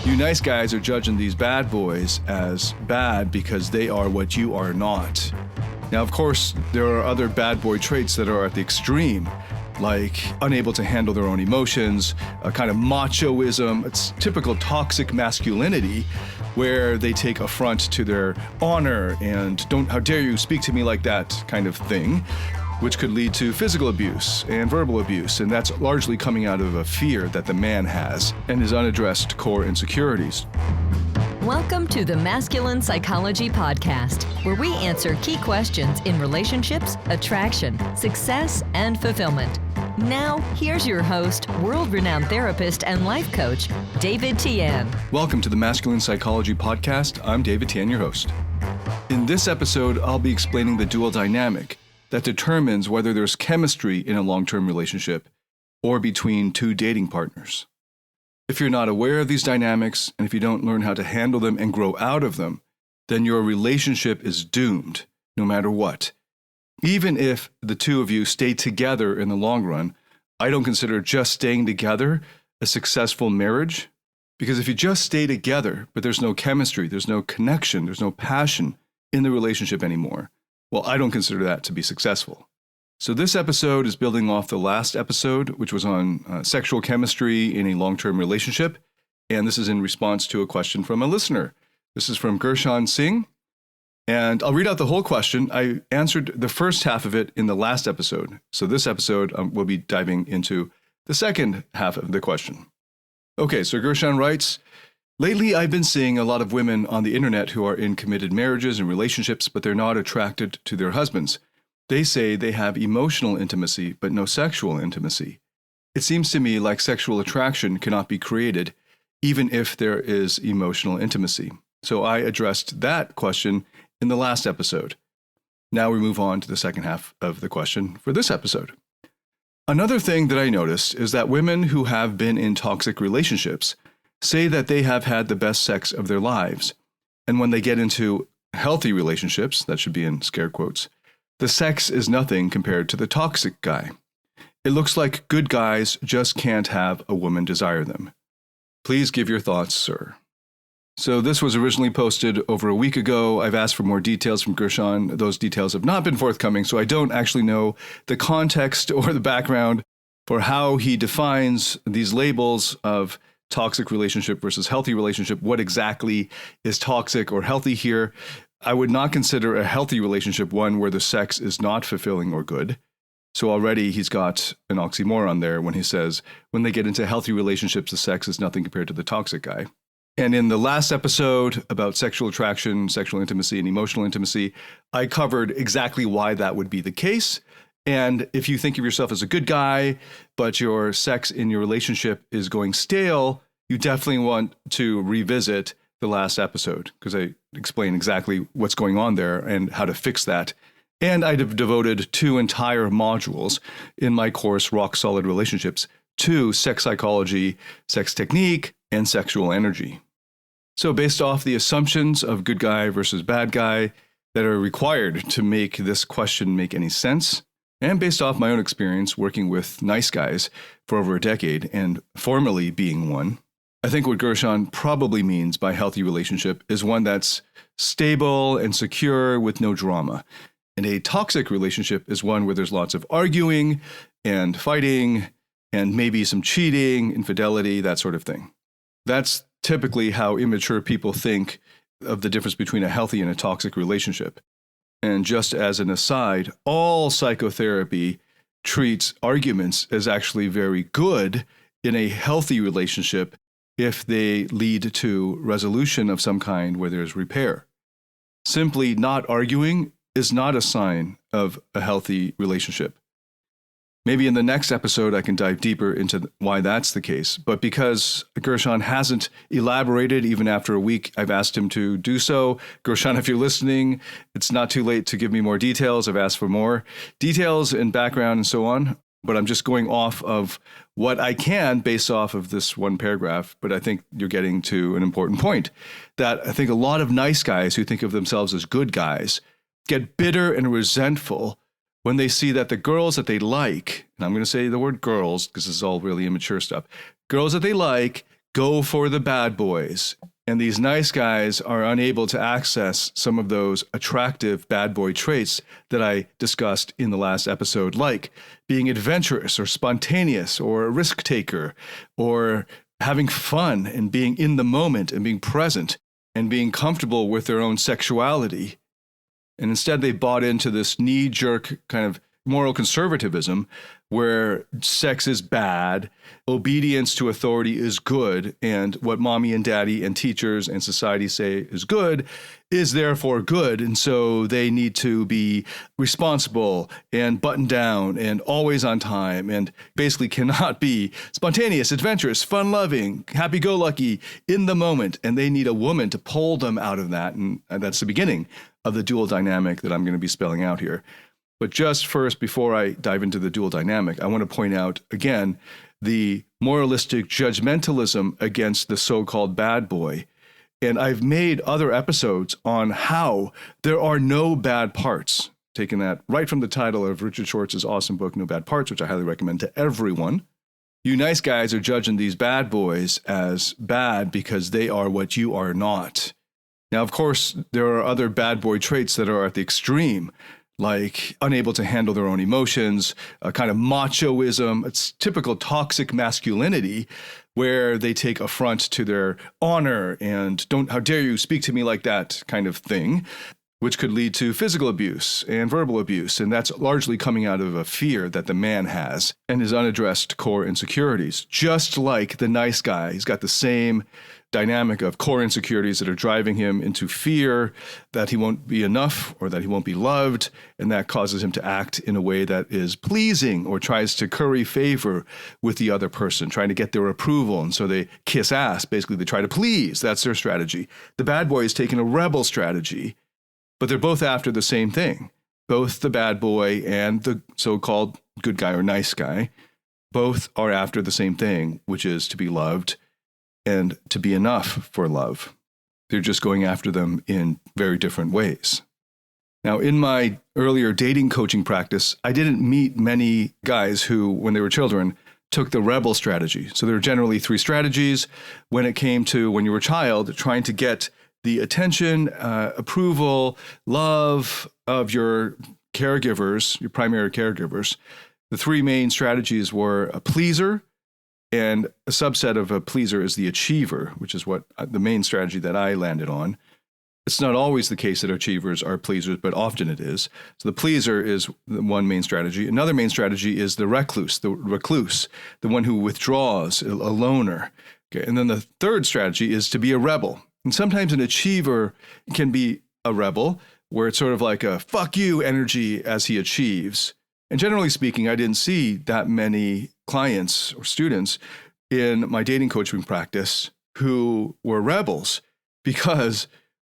You nice guys are judging these bad boys as bad because they are what you are not. Now, of course, there are other bad boy traits that are at the extreme, like unable to handle their own emotions, a kind of machoism. It's typical toxic masculinity where they take affront to their honor and how dare you speak to me like that kind of thing, which could lead to physical abuse and verbal abuse. And that's largely coming out of a fear that the man has and his unaddressed core insecurities. Welcome to the Masculine Psychology Podcast, where we answer key questions in relationships, attraction, success, and fulfillment. Now, here's your host, world-renowned therapist and life coach, David Tian. Welcome to the Masculine Psychology Podcast. I'm David Tian, your host. In this episode, I'll be explaining the dual dynamic that determines whether there's chemistry in a long-term relationship or between two dating partners. If you're not aware of these dynamics, and if you don't learn how to handle them and grow out of them, then your relationship is doomed, no matter what. Even if the two of you stay together in the long run, I don't consider just staying together a successful marriage, because if you just stay together, but there's no chemistry, there's no connection, there's no passion in the relationship anymore, well, I don't consider that to be successful. So this episode is building off the last episode, which was on sexual chemistry in a long-term relationship. And this is in response to a question from a listener. This is from Gershon Singh. And I'll read out the whole question. I answered the first half of it in the last episode. So this episode, we'll be diving into the second half of the question. Okay, so Gershon writes, lately I've been seeing a lot of women on the internet who are in committed marriages and relationships, but they're not attracted to their husbands. They say they have emotional intimacy, but no sexual intimacy. It seems to me like sexual attraction cannot be created, even if there is emotional intimacy. So I addressed that question in the last episode. Now we move on to the second half of the question for this episode. Another thing that I noticed is that women who have been in toxic relationships say that they have had the best sex of their lives. And when they get into healthy relationships, that should be in scare quotes, the sex is nothing compared to the toxic guy. It looks like good guys just can't have a woman desire them. Please give your thoughts, sir. So this was originally posted over a week ago. I've asked for more details from Gershon. Those details have not been forthcoming, so I don't actually know the context or the background for how he defines these labels of toxic relationship versus healthy relationship. What exactly is toxic or healthy here? I would not consider a healthy relationship one where the sex is not fulfilling or good. So already he's got an oxymoron there when he says, when they get into healthy relationships, the sex is nothing compared to the toxic guy. And in the last episode about sexual attraction, sexual intimacy, and emotional intimacy, I covered exactly why that would be the case. And if you think of yourself as a good guy, but your sex in your relationship is going stale, you definitely want to revisit the last episode, because I explain exactly what's going on there and how to fix that. And I'd have devoted 2 entire modules in my course, Rock Solid Relationships, to sex psychology, sex technique, and sexual energy. So based off the assumptions of good guy versus bad guy that are required to make this question make any sense, and based off my own experience working with nice guys for over a decade and formerly being one, I think what Gershon probably means by healthy relationship is one that's stable and secure with no drama. And a toxic relationship is one where there's lots of arguing and fighting and maybe some cheating, infidelity, that sort of thing. That's typically how immature people think of the difference between a healthy and a toxic relationship. And just as an aside, all psychotherapy treats arguments as actually very good in a healthy relationship if they lead to resolution of some kind where there's repair. Simply not arguing is not a sign of a healthy relationship. Maybe in the next episode I can dive deeper into why that's the case, but because Gershon hasn't elaborated even after a week, I've asked him to do so. Gershon, if you're listening, it's not too late to give me more details. I've asked for more details and background and so on. But I'm just going off of what I can based off of this one paragraph. But I think you're getting to an important point that I think a lot of nice guys who think of themselves as good guys get bitter and resentful when they see that the girls that they like, and I'm going to say the word girls because this is all really immature stuff, girls that they like go for the bad boys. And these nice guys are unable to access some of those attractive bad boy traits that I discussed in the last episode, like being adventurous or spontaneous or a risk taker or having fun and being in the moment and being present and being comfortable with their own sexuality. And instead they bought into this knee-jerk kind of moral conservatism where sex is bad, obedience to authority is good, and what mommy and daddy and teachers and society say is good is therefore good. And so they need to be responsible and buttoned down and always on time and basically cannot be spontaneous, adventurous, fun-loving, happy-go-lucky, in the moment. And they need a woman to pull them out of that. And that's the beginning of the dual dynamic that I'm going to be spelling out here. But just first, before I dive into the dual dynamic, I want to point out, again, the moralistic judgmentalism against the so-called bad boy. And I've made other episodes on how there are no bad parts, taking that right from the title of Richard Schwartz's awesome book, No Bad Parts, which I highly recommend to everyone. You nice guys are judging these bad boys as bad because they are what you are not. Now, of course, there are other bad boy traits that are at the extreme, like unable to handle their own emotions, a kind of machoism. It's typical toxic masculinity where they take affront to their honor and how dare you speak to me like that kind of thing, which could lead to physical abuse and verbal abuse. And that's largely coming out of a fear that the man has and his unaddressed core insecurities. Just like the nice guy, he's got the same dynamic of core insecurities that are driving him into fear that he won't be enough or that he won't be loved, and that causes him to act in a way that is pleasing or tries to curry favor with the other person, trying to get their approval, and so they kiss ass. Basically, they try to please. That's their strategy. The bad boy is taking a rebel strategy, but they're both after the same thing. Both the bad boy and the so-called good guy or nice guy, both are after the same thing, which is to be loved and to be enough for love. They're just going after them in very different ways. Now, in my earlier dating coaching practice, I didn't meet many guys who, when they were children, took the rebel strategy. So there are generally three strategies when it came to, when you were a child, trying to get the attention, approval, love of your caregivers, your primary caregivers. The three main strategies were a pleaser, and a subset of a pleaser is the achiever, which is what the main strategy that I landed on. It's not always the case that achievers are pleasers, but often it is. So the pleaser is the one main strategy. Another main strategy is the recluse, the one who withdraws, a loner. Okay. And then the third strategy is to be a rebel. And sometimes an achiever can be a rebel, where it's sort of like a fuck you energy as he achieves. And generally speaking, I didn't see that many clients or students in my dating coaching practice who were rebels, because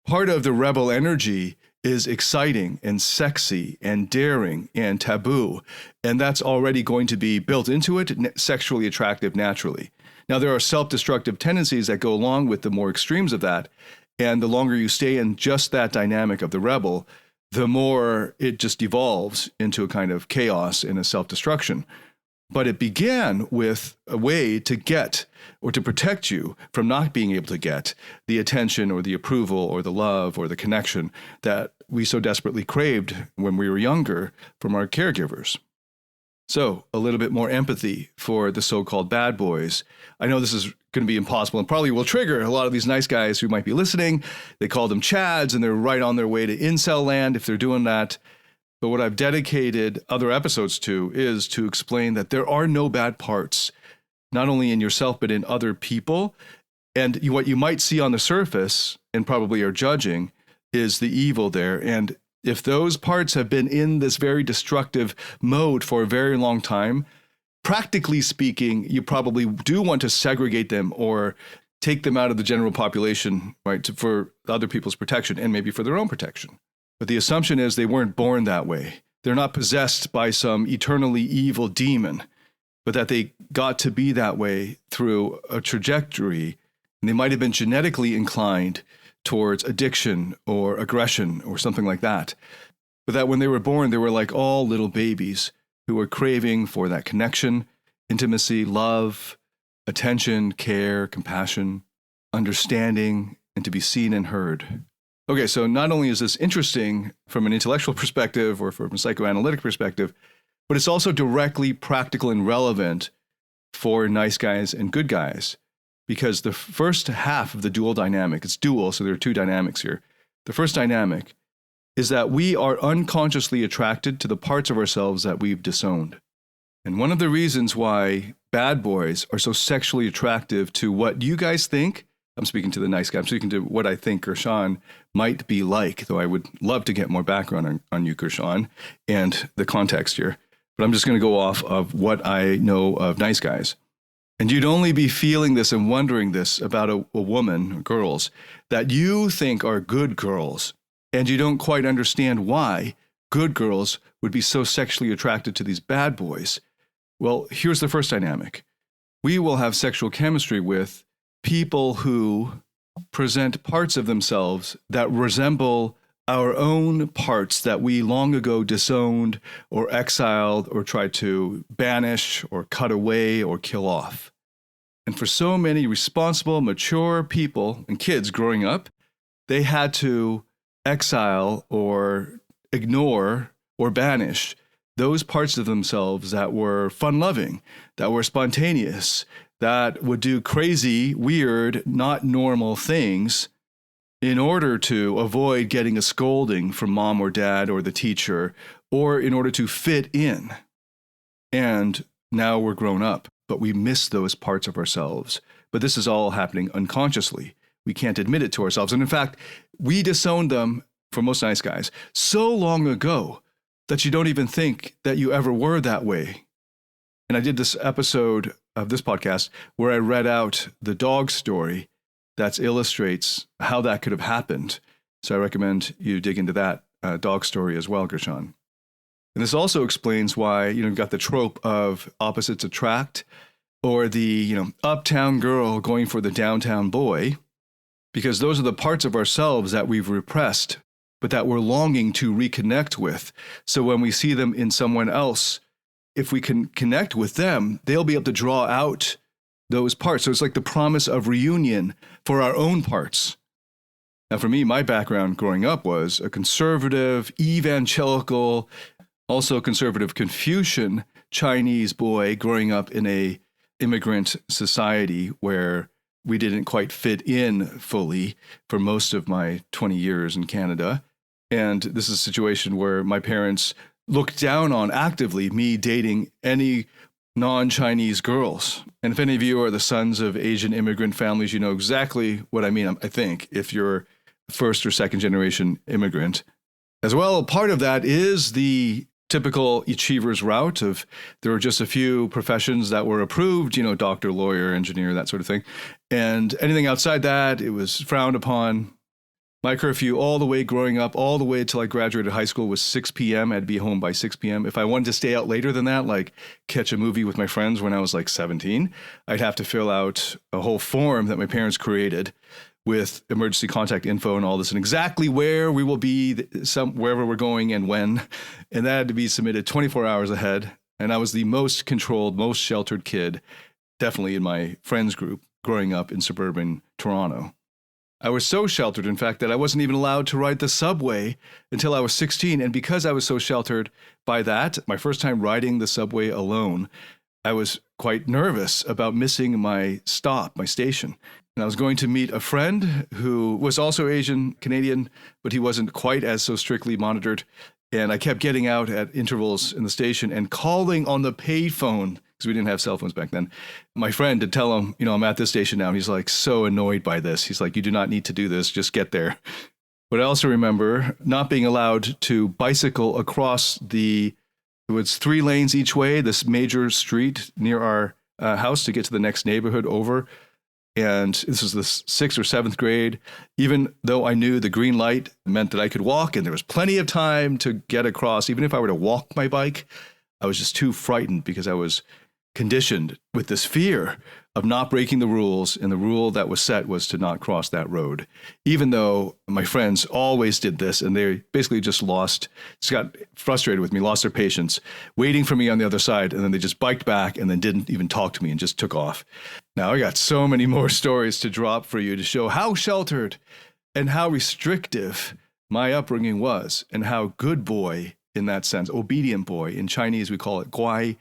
part of the rebel energy is exciting and sexy and daring and taboo. And that's already going to be built into it, sexually attractive naturally. Now, there are self-destructive tendencies that go along with the more extremes of that. And the longer you stay in just that dynamic of the rebel, the more it just evolves into a kind of chaos and a self-destruction. But it began with a way to get or to protect you from not being able to get the attention or the approval or the love or the connection that we so desperately craved when we were younger from our caregivers. So a little bit more empathy for the so-called bad boys. I know this is going to be impossible and probably will trigger a lot of these nice guys who might be listening. They call them Chads and they're right on their way to incel land if they're doing that. But what I've dedicated other episodes to is to explain that there are no bad parts, not only in yourself, but in other people. And what you might see on the surface and probably are judging is the evil there. And if those parts have been in this very destructive mode for a very long time, practically speaking, you probably do want to segregate them or take them out of the general population, right, for other people's protection and maybe for their own protection. But the assumption is they weren't born that way. They're not possessed by some eternally evil demon, but that they got to be that way through a trajectory. And they might have been genetically inclined towards addiction or aggression or something like that. But that when they were born, they were like all little babies who were craving for that connection, intimacy, love, attention, care, compassion, understanding, and to be seen and heard. Okay, so not only is this interesting from an intellectual perspective or from a psychoanalytic perspective, but it's also directly practical and relevant for nice guys and good guys. Because the first half of the dual dynamic, it's dual, so there are two dynamics here. The first dynamic is that we are unconsciously attracted to the parts of ourselves that we've disowned. And one of the reasons why bad boys are so sexually attractive to what you guys think, I'm speaking to the nice guy, I'm speaking to what I think Gershon might be like, though I would love to get more background on you, Gershon, and the context here. But I'm just going to go off of what I know of nice guys. And you'd only be feeling this and wondering this about a woman, or girls, that you think are good girls, and you don't quite understand why good girls would be so sexually attracted to these bad boys. Well, here's the first dynamic. We will have sexual chemistry with people who present parts of themselves that resemble our own parts that we long ago disowned or exiled or tried to banish or cut away or kill off. And for so many responsible, mature people and kids growing up, they had to exile or ignore or banish those parts of themselves that were fun-loving, that were spontaneous, that would do crazy, weird, not normal things in order to avoid getting a scolding from mom or dad or the teacher, or in order to fit in. And now we're grown up, but we miss those parts of ourselves. But this is all happening unconsciously. We can't admit it to ourselves. And in fact, we disowned them, for most nice guys, so long ago that you don't even think that you ever were that way. And I did this episode of this podcast where I read out the dog story that illustrates how that could have happened. So I recommend you dig into that dog story as well, Gershon. And this also explains why, you've got the trope of opposites attract, or the, uptown girl going for the downtown boy, because those are the parts of ourselves that we've repressed, but that we're longing to reconnect with. So when we see them in someone else, if we can connect with them, they'll be able to draw out those parts. So it's like the promise of reunion for our own parts. Now, for me, my background growing up was a conservative, evangelical, also conservative Confucian Chinese boy growing up in a immigrant society where we didn't quite fit in fully for most of my 20 years in Canada. And this is a situation where my parents looked down on actively me dating any non-Chinese girls. And if any of you are the sons of Asian immigrant families, you know exactly what I mean, I think, if you're first or second generation immigrant. As well, part of that is the typical achiever's route of there were just a few professions that were approved, doctor, lawyer, engineer, that sort of thing. And anything outside that, it was frowned upon. My curfew all the way growing up, all the way until I graduated high school was 6 p.m. I had to be home by 6 p.m. If I wanted to stay out later than that, like catch a movie with my friends when I was like 17, I'd have to fill out a whole form that my parents created with emergency contact info and all this, and exactly where we will be, wherever we're going and when. And that had to be submitted 24 hours ahead. And I was the most controlled, most sheltered kid, definitely in my friends group, growing up in suburban Toronto. I was so sheltered, in fact, that I wasn't even allowed to ride the subway until I was 16. And because I was so sheltered by that, my first time riding the subway alone, I was quite nervous about missing my stop, my station. And I was going to meet a friend who was also Asian Canadian, but he wasn't quite as so strictly monitored. And I kept getting out at intervals in the station and calling on the payphone, because we didn't have cell phones back then, my friend, to tell him, I'm at this station now. And he's like so annoyed by this. He's like, you do not need to do this. Just get there. But I also remember not being allowed to bicycle across it was 3 lanes each way, this major street near our house to get to the next neighborhood over. And this was the 6th or 7th grade. Even though I knew the green light meant that I could walk and there was plenty of time to get across, even if I were to walk my bike, I was just too frightened because I was conditioned with this fear of not breaking the rules. And the rule that was set was to not cross that road, even though my friends always did this. And they basically just got frustrated with me, lost their patience, waiting for me on the other side. And then they just biked back and then didn't even talk to me and just took off. Now, I got so many more stories to drop for you to show how sheltered and how restrictive my upbringing was, and how good boy in that sense, obedient boy. In Chinese, we call it guai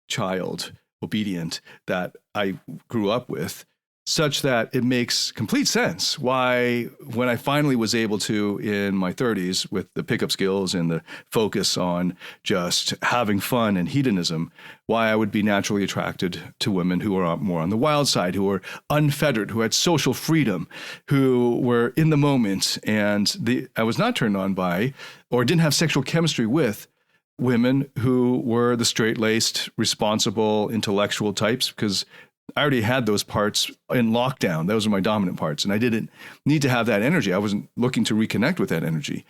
child, obedient, that I grew up with, such that it makes complete sense why, when I finally was able to, in my 30s, with the pickup skills and the focus on just having fun and hedonism, why I would be naturally attracted to women who are more on the wild side, who were unfettered, who had social freedom, who were in the moment. And I was not turned on by, or didn't have sexual chemistry with, women who were the straight-laced, responsible, intellectual types, because I already had those parts in lockdown. Those are my dominant parts. And I didn't need to have that energy. I wasn't looking to reconnect with that energy.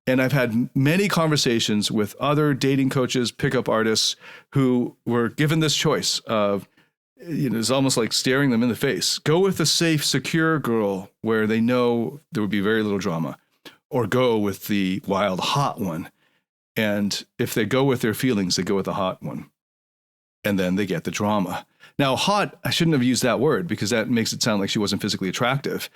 And I've had many conversations with other dating coaches, pickup artists, who were given this choice of, it's almost like staring them in the face. Go with a safe, secure girl where they know there would be very little drama, or go with the wild, hot one. And if they go with their feelings, they go with the hot one. And then they get the drama. Now, hot, I shouldn't have used that word, because that makes it sound like she wasn't physically attractive.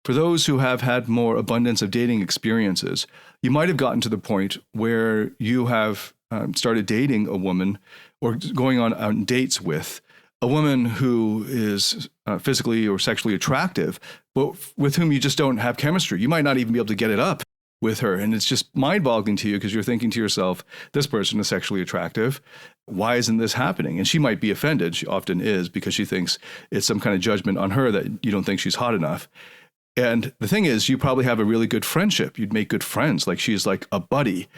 For those who have had more abundance of dating experiences, you might have gotten to the point where you have started dating a woman, or going on dates with a woman who is physically or sexually attractive, but with whom you just don't have chemistry. You might not even be able to get it up with her. And it's just mind-boggling to you, because you're thinking to yourself, this person is sexually attractive. Why isn't this happening? And she might be offended. She often is, because she thinks it's some kind of judgment on her that you don't think she's hot enough. And the thing is, you probably have a really good friendship. You'd make good friends. Like, she's like a buddy.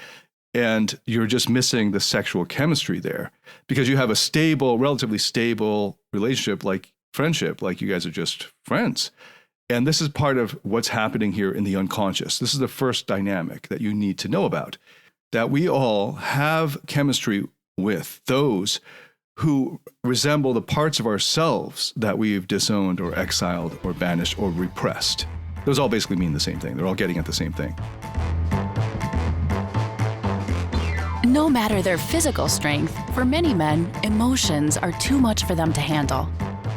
And you're just missing the sexual chemistry there, because you have a stable, relatively stable relationship, like friendship, like you guys are just friends. And this is part of what's happening here in the unconscious. This is the first dynamic that you need to know about, that we all have chemistry with those who resemble the parts of ourselves that we've disowned or exiled or banished or repressed. Those all basically mean the same thing. They're all getting at the same thing. No matter their physical strength, for many men, emotions are too much for them to handle.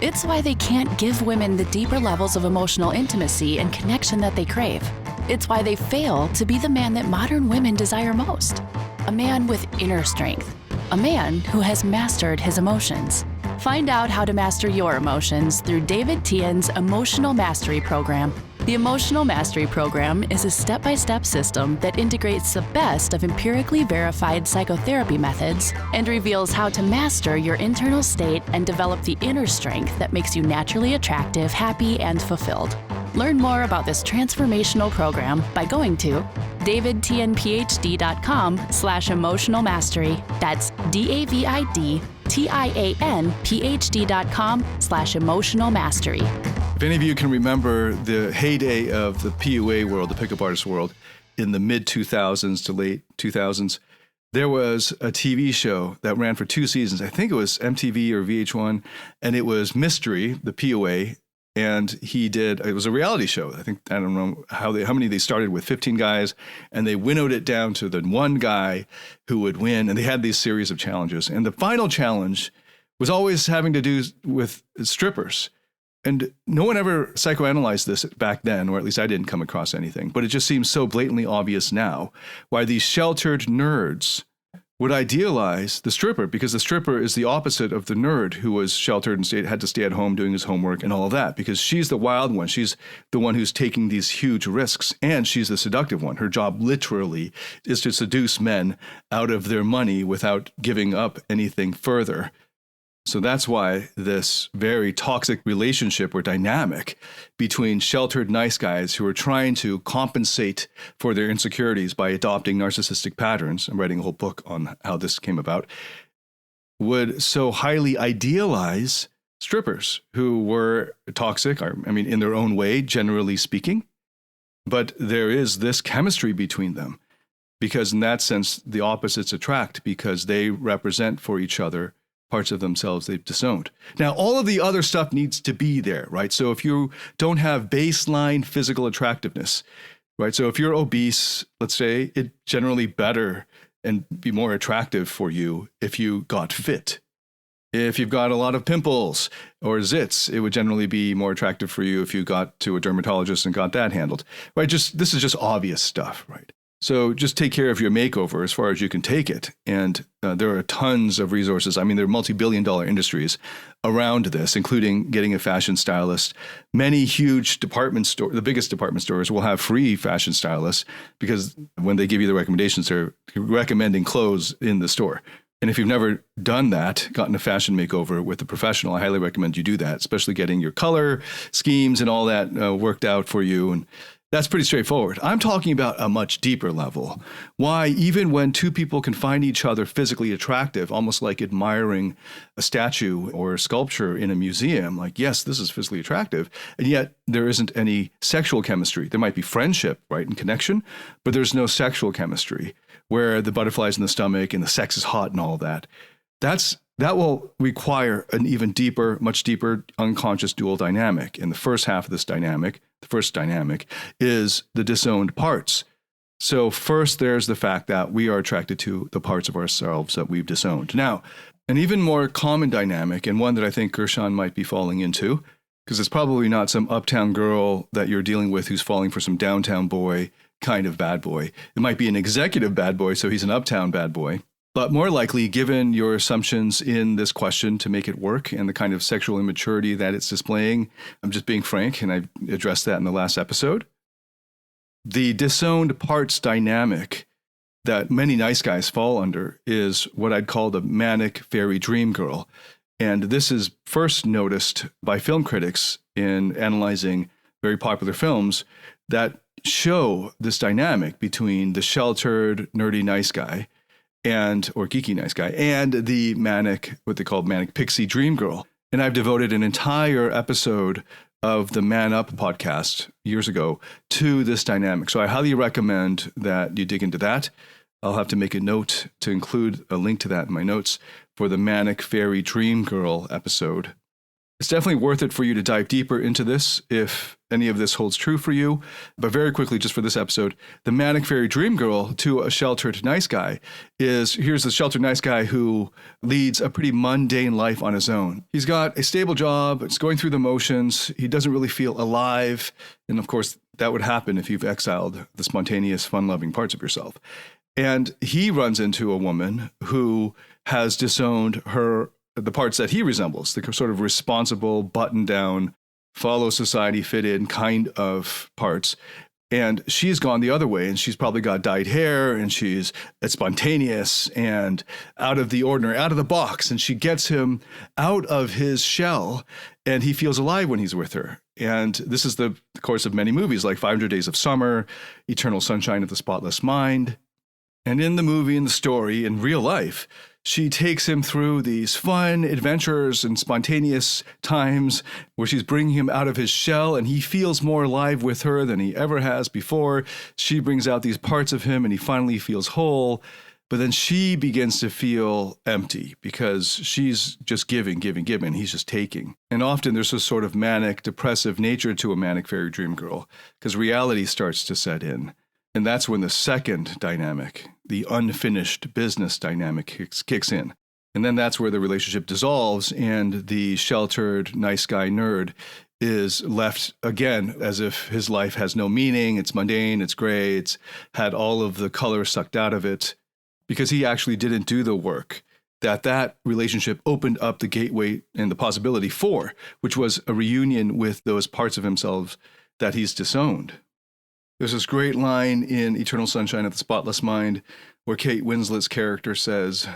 It's why they can't give women the deeper levels of emotional intimacy and connection that they crave. It's why they fail to be the man that modern women desire most. A man with inner strength. A man who has mastered his emotions. Find out how to master your emotions through David Tian's Emotional Mastery Program. The Emotional Mastery Program is a step-by-step system that integrates the best of empirically verified psychotherapy methods and reveals how to master your internal state and develop the inner strength that makes you naturally attractive, happy, and fulfilled. Learn more about this transformational program by going to davidtianphd.com/emotional mastery. That's DAVIDTIANPHD.com/emotional mastery. If any of you can remember the heyday of the PUA world, the pickup artist world, in the mid-2000s to late 2000s, there was a TV show that ran for 2 seasons. I think it was MTV or VH1, and it was Mystery, the PUA, and it was a reality show. I don't know how many they started with, 15 guys, and they winnowed it down to the one guy who would win, and they had these series of challenges. And the final challenge was always having to do with strippers. And no one ever psychoanalyzed this back then, or at least I didn't come across anything. But it just seems so blatantly obvious now why these sheltered nerds would idealize the stripper, because the stripper is the opposite of the nerd who was sheltered and had to stay at home doing his homework and all of that, because she's the wild one. She's the one who's taking these huge risks, and she's the seductive one. Her job literally is to seduce men out of their money without giving up anything further. So that's why this very toxic relationship or dynamic between sheltered nice guys who are trying to compensate for their insecurities by adopting narcissistic patterns, I'm writing a whole book on how this came about, would so highly idealize strippers who were toxic, in their own way, generally speaking. But there is this chemistry between them, because in that sense, the opposites attract, because they represent for each other parts of themselves they've disowned. Now, all of the other stuff needs to be there, right? So if you don't have baseline physical attractiveness, right? So if you're obese, let's say, it's generally better and be more attractive for you if you got fit. If you've got a lot of pimples or zits, it would generally be more attractive for you if you got to a dermatologist and got that handled, right? This is just obvious stuff, right? So just take care of your makeover as far as you can take it. And there are tons of resources. I mean, there are multi-billion-dollar industries around this, including getting a fashion stylist. Many huge department stores, the biggest department stores, will have free fashion stylists because when they give you the recommendations, they're recommending clothes in the store. And if you've never done that, gotten a fashion makeover with a professional, I highly recommend you do that, especially getting your color schemes and all that worked out for you. And that's pretty straightforward. I'm talking about a much deeper level. Why, even when two people can find each other physically attractive, almost like admiring a statue or a sculpture in a museum, like, yes, this is physically attractive, and yet there isn't any sexual chemistry. There might be friendship, right, and connection, but there's no sexual chemistry where the butterflies in the stomach and the sex is hot and all that. That will require an even deeper, much deeper unconscious dual dynamic. And the first half of this dynamic, the first dynamic, is the disowned parts. So first, there's the fact that we are attracted to the parts of ourselves that we've disowned. Now, an even more common dynamic, and one that I think Gershon might be falling into, because it's probably not some uptown girl that you're dealing with who's falling for some downtown boy kind of bad boy. It might be an executive bad boy, so he's an uptown bad boy. But more likely, given your assumptions in this question to make it work and the kind of sexual immaturity that it's displaying, I'm just being frank, and I addressed that in the last episode. The disowned parts dynamic that many nice guys fall under is what I'd call the manic fairy dream girl. And this is first noticed by film critics in analyzing very popular films that show this dynamic between the sheltered, nerdy nice guy or geeky nice guy, and the manic, what they call manic pixie dream girl. And I've devoted an entire episode of the Man Up podcast years ago to this dynamic. So I highly recommend that you dig into that. I'll have to make a note to include a link to that in my notes for the manic fairy dream girl episode. It's definitely worth it for you to dive deeper into this if any of this holds true for you. But very quickly, just for this episode, the manic fairy dream girl to a sheltered nice guy here's the sheltered nice guy who leads a pretty mundane life on his own. He's got a stable job. It's going through the motions. He doesn't really feel alive. And of course, that would happen if you've exiled the spontaneous, fun-loving parts of yourself. And he runs into a woman who has disowned the parts that he resembles, the sort of responsible, button-down, follow society, fit in kind of parts. And she's gone the other way, and she's probably got dyed hair, and she's spontaneous and out of the ordinary, out of the box. And she gets him out of his shell, and he feels alive when he's with her. And this is the course of many movies like 500 Days of Summer, Eternal Sunshine of the Spotless Mind. And in the movie, in the story, in real life, she takes him through these fun adventures and spontaneous times where she's bringing him out of his shell, and he feels more alive with her than he ever has before. She brings out these parts of him, and he finally feels whole. But then she begins to feel empty because she's just giving. He's just taking. And often there's this sort of manic, depressive nature to a manic fairy dream girl because reality starts to set in. And that's when the second dynamic, the unfinished business dynamic, kicks in. And then that's where the relationship dissolves and the sheltered, nice guy nerd is left again as if his life has no meaning. It's mundane, it's gray, it's had all of the color sucked out of it because he actually didn't do the work that relationship opened up the gateway and the possibility for, which was a reunion with those parts of himself that he's disowned. There's this great line in Eternal Sunshine of the Spotless Mind where Kate Winslet's character says,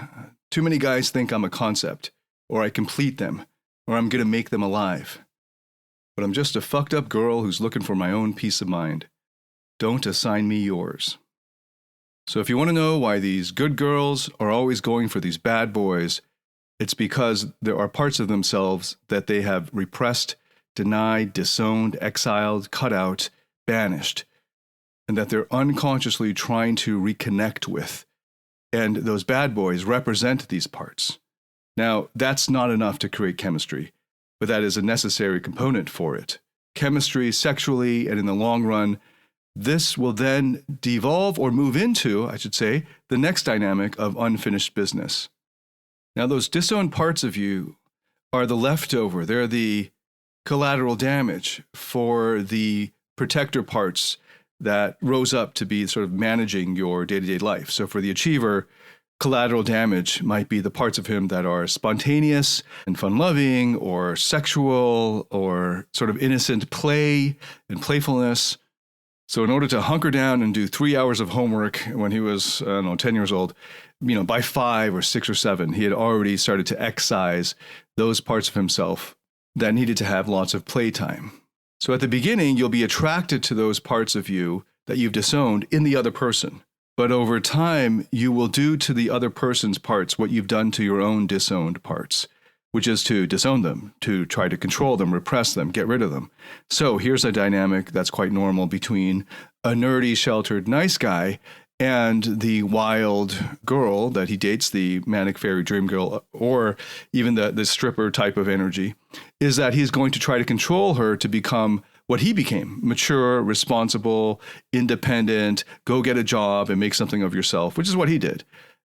"Too many guys think I'm a concept, or I complete them, or I'm going to make them alive. But I'm just a fucked up girl who's looking for my own peace of mind. Don't assign me yours." So if you want to know why these good girls are always going for these bad boys, it's because there are parts of themselves that they have repressed, denied, disowned, exiled, cut out, banished, and that they're unconsciously trying to reconnect with. And those bad boys represent these parts. Now, that's not enough to create chemistry, but that is a necessary component for it. Chemistry, sexually, and in the long run, this will then devolve or move into, I should say, the next dynamic of unfinished business. Now, those disowned parts of you are the leftover. They're the collateral damage for the protector parts that rose up to be sort of managing your day-to-day life. So for the achiever, collateral damage might be the parts of him that are spontaneous and fun-loving or sexual or sort of innocent play and playfulness. So in order to hunker down and do 3 hours of homework when he was, 10 years old, by 5 or 6 or 7, he had already started to excise those parts of himself that needed to have lots of playtime. So at the beginning, you'll be attracted to those parts of you that you've disowned in the other person. But over time, you will do to the other person's parts what you've done to your own disowned parts, which is to disown them, to try to control them, repress them, get rid of them. So here's a dynamic that's quite normal between a nerdy, sheltered, nice guy and the wild girl that he dates, the manic fairy dream girl, or even the stripper type of energy, is that he's going to try to control her to become what he became: mature, responsible, independent, go get a job and make something of yourself, which is what he did.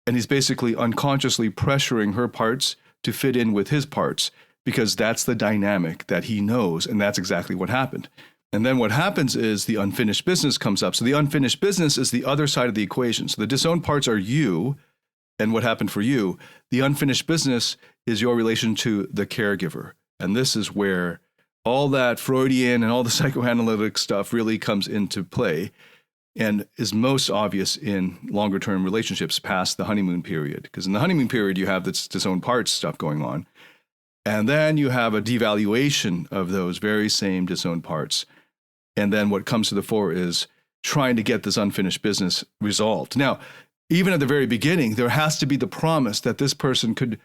And he's basically unconsciously pressuring her parts to fit in with his parts, because that's the dynamic that he knows, and that's exactly what happened. And then what happens is the unfinished business comes up. So the unfinished business is the other side of the equation. So the disowned parts are you and what happened for you. The unfinished business is your relation to the caregiver. And this is where all that Freudian and all the psychoanalytic stuff really comes into play and is most obvious in longer term relationships past the honeymoon period. Because in the honeymoon period, you have this disowned parts stuff going on. And then you have a devaluation of those very same disowned parts. And then what comes to the fore is trying to get this unfinished business resolved. Now, even at the very beginning, there has to be the promise that this person could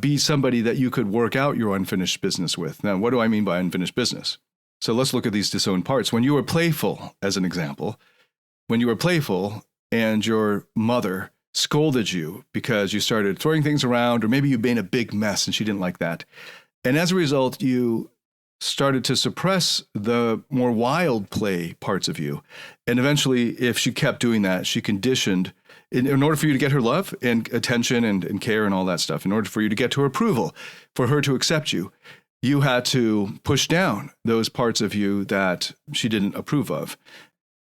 be somebody that you could work out your unfinished business with. Now, what do I mean by unfinished business? So let's look at these disowned parts. When you were playful, as an example, when you were playful and your mother scolded you because you started throwing things around, or maybe you made a big mess and she didn't like that. And as a result, you started to suppress the more wild play parts of you. And eventually, if she kept doing that, she conditioned, in order for you to get her love and attention and care and all that stuff, in order for you to get to her approval, for her to accept you, you had to push down those parts of you that she didn't approve of.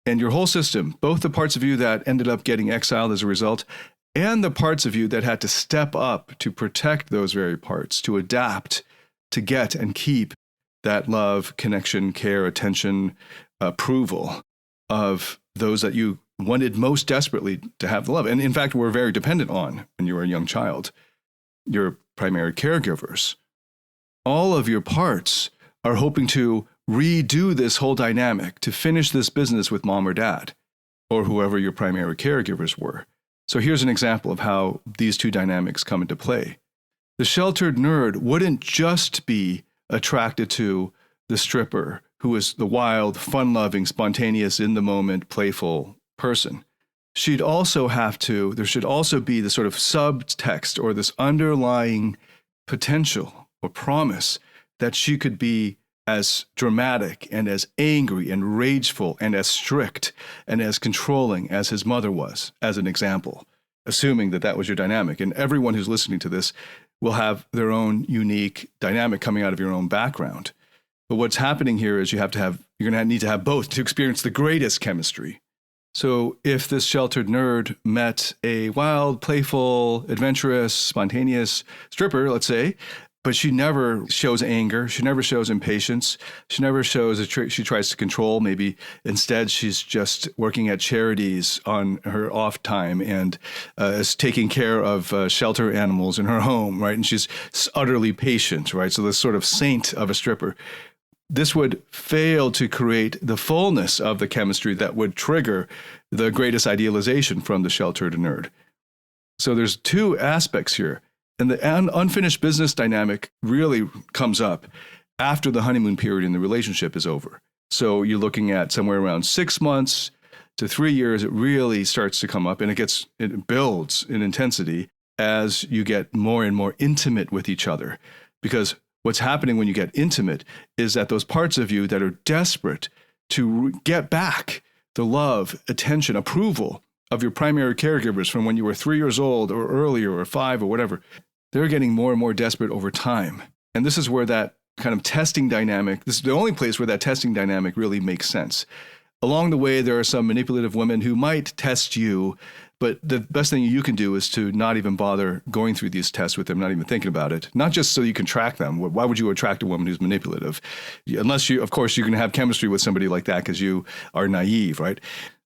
And your whole system, both the parts of you that ended up getting exiled as a result, and the parts of you that had to step up to protect those very parts, to adapt, to get and keep that love, connection, care, attention, approval of those that you wanted most desperately to have the love. And in fact, were very dependent on when you were a young child, your primary caregivers. All of your parts are hoping to redo this whole dynamic, to finish this business with mom or dad, or whoever your primary caregivers were. So here's an example of how these two dynamics come into play. The sheltered nerd wouldn't just be attracted to the stripper, who is the wild, fun-loving, spontaneous, in-the-moment, playful person. There should also be the sort of subtext or this underlying potential or promise that she could be as dramatic and as angry and rageful and as strict and as controlling as his mother was, as an example, assuming that that was your dynamic. And everyone who's listening to this will have their own unique dynamic coming out of your own background. But what's happening here is you're going to need to have both to experience the greatest chemistry. So if this sheltered nerd met a wild, playful, adventurous, spontaneous stripper, let's say, but she never shows anger, she never shows impatience, she never shows she tries to control. Maybe instead she's just working at charities on her off time and is taking care of shelter animals in her home, right? And she's utterly patient, right? So this sort of saint of a stripper. This would fail to create the fullness of the chemistry that would trigger the greatest idealization from the sheltered nerd. So there's two aspects here. And the unfinished business dynamic really comes up after the honeymoon period in the relationship is over. So you're looking at somewhere around 6 months to 3 years, it really starts to come up, and it builds in intensity as you get more and more intimate with each other. Because what's happening when you get intimate is that those parts of you that are desperate to get back the love, attention, approval of your primary caregivers from when you were 3 years old or earlier or 5 or whatever, they're getting more and more desperate over time. And this is where that kind of testing dynamic, this is the only place where that testing dynamic really makes sense. Along the way, there are some manipulative women who might test you, but the best thing you can do is to not even bother going through these tests with them, not even thinking about it. Not just so you can track them. Why would you attract a woman who's manipulative? Unless you, of course, you can have chemistry with somebody like that because you are naive, right?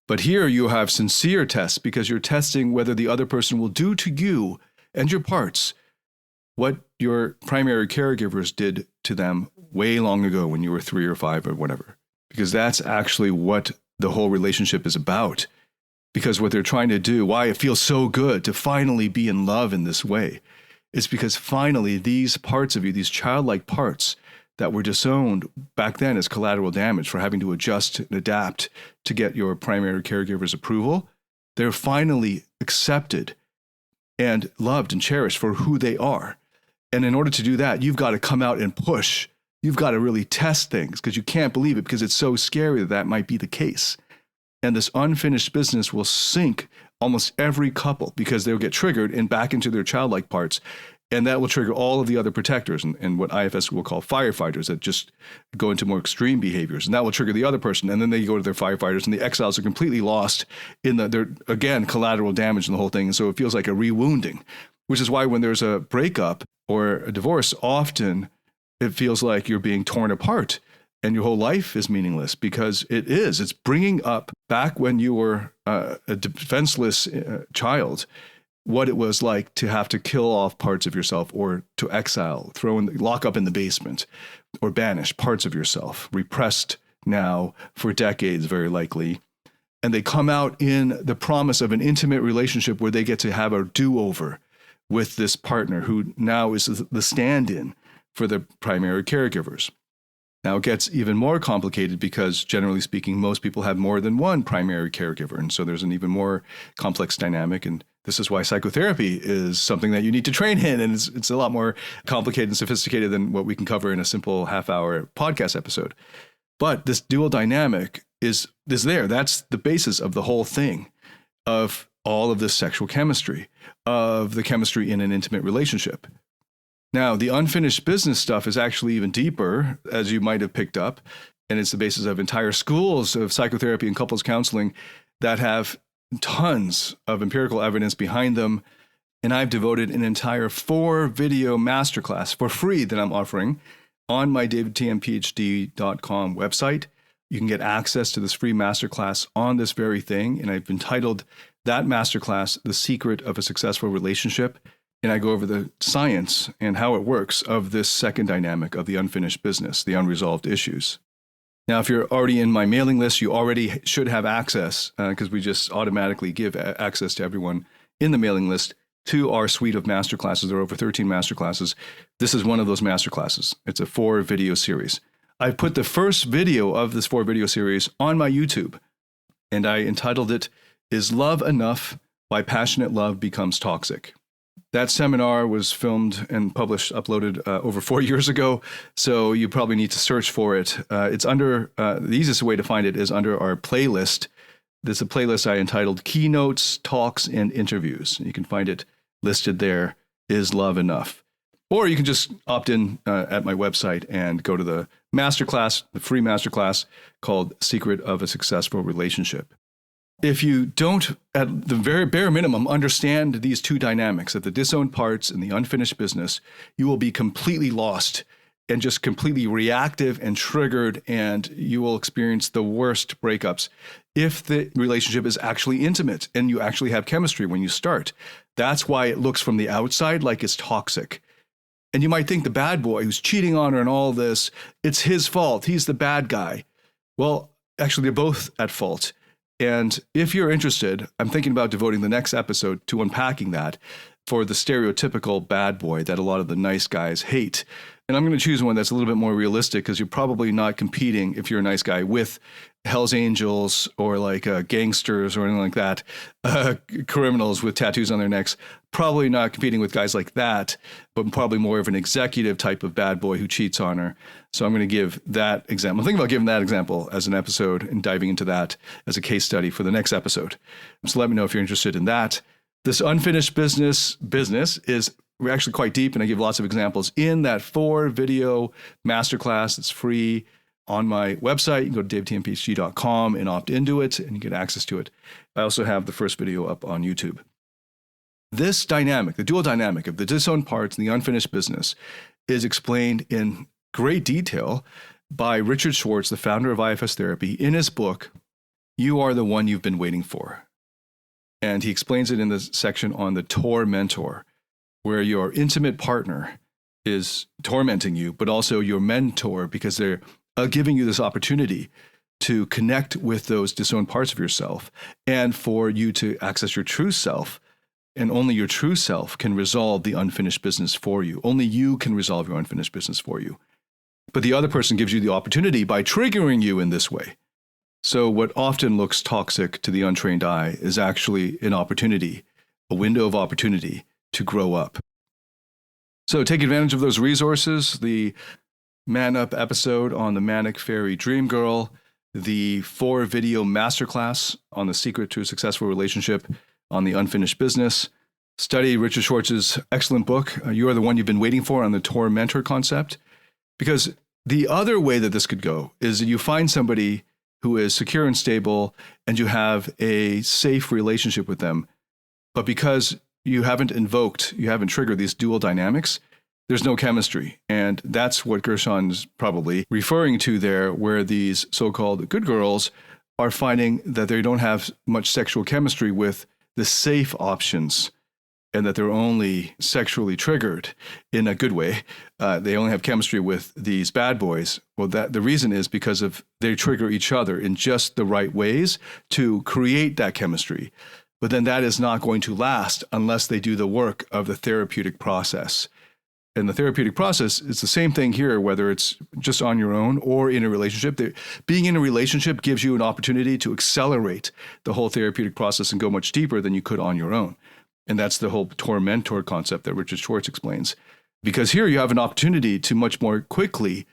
But here you have sincere tests because you're testing whether the other person will do to you and your parts what your primary caregivers did to them way long ago when you were 3 or 5 or whatever. Because that's actually what the whole relationship is about. Because what they're trying to do, why it feels so good to finally be in love in this way, is because finally these parts of you, these childlike parts that were disowned back then as collateral damage for having to adjust and adapt to get your primary caregiver's approval, they're finally accepted and loved and cherished for who they are. And in order to do that, you've got to come out and push. You've got to really test things because you can't believe it because it's so scary that that might be the case. And this unfinished business will sink almost every couple because they'll get triggered and back into their childlike parts. And that will trigger all of the other protectors and what IFS will call firefighters that just go into more extreme behaviors. And that will trigger the other person. And then they go to their firefighters and the exiles are completely lost in they're, again, collateral damage in the whole thing. And so it feels like a rewounding, which is why when there's a breakup or a divorce, often it feels like you're being torn apart and your whole life is meaningless because it's bringing up back when you were a defenseless child, what it was like to have to kill off parts of yourself or to exile, lock up in the basement or banish parts of yourself, repressed now for decades, very likely. And they come out in the promise of an intimate relationship where they get to have a do-over with this partner who now is the stand-in for the primary caregivers. Now it gets even more complicated because generally speaking, most people have more than one primary caregiver. And so there's an even more complex dynamic. And this is why psychotherapy is something that you need to train in. And it's a lot more complicated and sophisticated than what we can cover in a simple half-hour podcast episode. But this dual dynamic is there. That's the basis of the whole thing, of all of this sexual chemistry, of the chemistry in an intimate relationship. Now, the unfinished business stuff is actually even deeper, as you might have picked up, and it's the basis of entire schools of psychotherapy and couples counseling that have tons of empirical evidence behind them. And I've devoted an entire 4-video masterclass for free that I'm offering on my davidtianphd.com website. You can get access to this free masterclass on this very thing, and I've entitled that masterclass, The Secret of a Successful Relationship. And I go over the science and how it works of this second dynamic of the unfinished business, the unresolved issues. Now, if you're already in my mailing list, you already should have access because we just automatically give access to everyone in the mailing list to our suite of masterclasses. There are over 13 masterclasses. This is one of those masterclasses. It's a 4-video series. I've put the first video of this 4-video series on my YouTube, and I entitled it, Is Love Enough? Why Passionate Love Becomes Toxic. That seminar was filmed and published, uploaded over 4 years ago, so you probably need to search for it. It's under, the easiest way to find it is under our playlist. There's a playlist I entitled Keynotes, Talks, and Interviews. You can find it listed there, Is Love Enough? Or you can just opt in at my website and go to the masterclass, the free masterclass called Secret of a Successful Relationship. If you don't, at the very bare minimum, understand these two dynamics of the disowned parts and the unfinished business, you will be completely lost and just completely reactive and triggered, and you will experience the worst breakups if the relationship is actually intimate and you actually have chemistry when you start. That's why it looks from the outside like it's toxic. And you might think the bad boy who's cheating on her and all this, it's his fault. He's the bad guy. Well, actually, they're both at fault. And if you're interested, I'm thinking about devoting the next episode to unpacking that for the stereotypical bad boy that a lot of the nice guys hate. And I'm going to choose one that's a little bit more realistic because you're probably not competing, if you're a nice guy, with Hell's Angels or like gangsters or anything like that, criminals with tattoos on their necks. Probably not competing with guys like that, but probably more of an executive type of bad boy who cheats on her. So I'm going to give that example. I'm thinking about giving that example as an episode and diving into that as a case study for the next episode. So let me know if you're interested in that. This unfinished business is actually quite deep, and I give lots of examples in that 4-video masterclass. It's free on my website. You can go to davidtianphd.com and opt into it, and you get access to it. I also have the first video up on YouTube. This dynamic, the dual dynamic of the disowned parts and the unfinished business, is explained in great detail by Richard Schwartz, the founder of IFS Therapy, in his book, You Are the One You've Been Waiting For. And he explains it in the section on the tormentor, where your intimate partner is tormenting you, but also your mentor, because they're giving you this opportunity to connect with those disowned parts of yourself and for you to access your true self. And only your true self can resolve the unfinished business for you. Only you can resolve your unfinished business for you. But the other person gives you the opportunity by triggering you in this way. So what often looks toxic to the untrained eye is actually an opportunity, a window of opportunity to grow up. So take advantage of those resources, the Man Up episode on the Manic Fairy Dream Girl, the 4-video masterclass on the secret to a successful relationship, on the unfinished business. Study Richard Schwartz's excellent book, You Are the One You've Been Waiting For, on the tormentor concept. Because the other way that this could go is that you find somebody who is secure and stable and you have a safe relationship with them. But because you haven't triggered these dual dynamics, there's no chemistry. And that's what Gershon's probably referring to there, where these so-called good girls are finding that they don't have much sexual chemistry with the safe options, and that they're only sexually triggered in a good way. They only have chemistry with these bad boys. Well, the reason is because they trigger each other in just the right ways to create that chemistry. But then that is not going to last unless they do the work of the therapeutic process. And the therapeutic process is the same thing here, whether it's just on your own or in a relationship. Being in a relationship gives you an opportunity to accelerate the whole therapeutic process and go much deeper than you could on your own. And that's the whole tormentor concept that Richard Schwartz explains. Because here you have an opportunity to much more quickly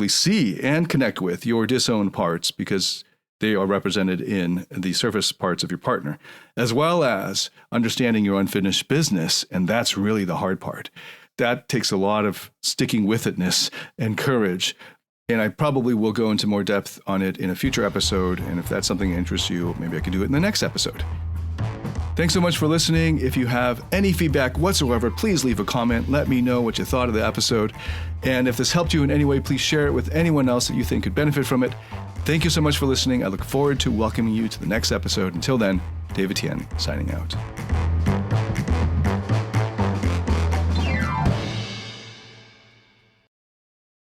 see and connect with your disowned parts, because they are represented in the surface parts of your partner, as well as understanding your unfinished business. And that's really the hard part. That takes a lot of sticking with itness and courage. And I probably will go into more depth on it in a future episode. And if that's something that interests you, maybe I can do it in the next episode. Thanks so much for listening. If you have any feedback whatsoever, please leave a comment. Let me know what you thought of the episode. And if this helped you in any way, please share it with anyone else that you think could benefit from it. Thank you so much for listening. I look forward to welcoming you to the next episode. Until then, David Tian signing out.